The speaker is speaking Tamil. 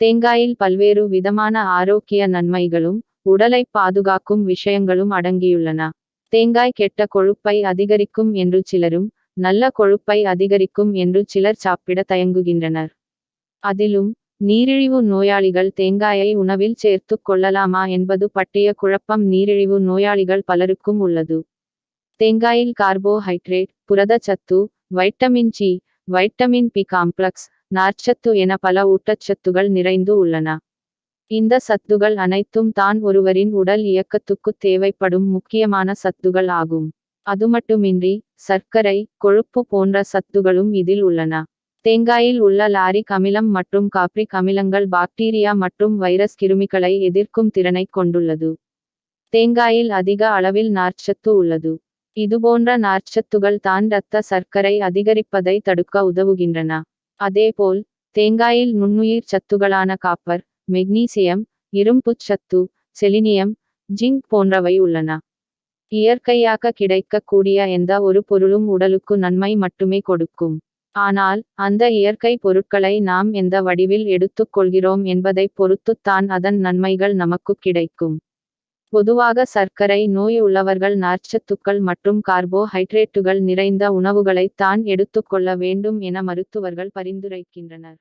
தேங்காயில் பல்வேறு விதமான ஆரோக்கிய நன்மைகளும் உடலை பாதுகாக்கும் விஷயங்களும் அடங்கியுள்ளன. தேங்காய் கெட்ட கொழுப்பை அதிகரிக்கும் என்று சிலரும் நல்ல கொழுப்பை அதிகரிக்கும் என்று சிலர் சாப்பிட தயங்குகின்றனர். அதிலும் நீரிழிவு நோயாளிகள் தேங்காயை உணவில் சேர்த்து கொள்ளலாமா என்பது பற்றிய குழப்பம் நீரிழிவு நோயாளிகள் பலருக்கும் உள்ளது. தேங்காயில் கார்போஹைட்ரேட், புரதச்சத்து, vitamin C, vitamin B complex, நார்ச்சத்து என பல ஊட்டச்சத்துகள் நிறைந்து உள்ளன. இந்த சத்துகள் அனைத்தும் தான் ஒருவரின் உடல் இயக்கத்துக்கு தேவைப்படும் முக்கியமான சத்துகள் ஆகும். அதுமட்டுமின்றி சர்க்கரை, கொழுப்பு போன்ற சத்துகளும் இதில் உள்ளன. தேங்காயில் உள்ள லாரிக் அமிலம் மற்றும் காப்ரிக் அமிலங்கள் பாக்டீரியா மற்றும் வைரஸ் கிருமிகளை எதிர்க்கும் திறனை கொண்டுள்ளது. தேங்காயில் அதிக அளவில் நார்ச்சத்து உள்ளது. இதுபோன்ற நார்ச்சத்துகள் தான் இரத்த சர்க்கரை அதிகரிப்பதை தடுக்க உதவுகின்றன. அதேபோல் தேங்காயில் நுண்ணுயிர் சத்துகளான காப்பர், மெக்னீசியம், இரும்புச் சத்து, செலினியம், ஜிங்க் போன்றவை உள்ளன. இயற்கையாக கிடைக்கக்கூடிய எந்த ஒரு பொருளும் உடலுக்கு நன்மை மட்டுமே கொடுக்கும். ஆனால் அந்த இயற்கை பொருட்களை நாம் எந்த வடிவில் எடுத்துக் கொள்கிறோம் என்பதைப் பொறுத்துத்தான் அதன் நன்மைகள் நமக்கு கிடைக்கும். பொதுவாக சர்க்கரை நோய் உள்ளவர்கள் நார்ச்சத்துக்கள் மற்றும் கார்போஹைட்ரேட்டுகள் நிறைந்த உணவுகளை தான் எடுத்துக்கொள்ள வேண்டும் என மருத்துவர்கள் பரிந்துரைக்கின்றனர்.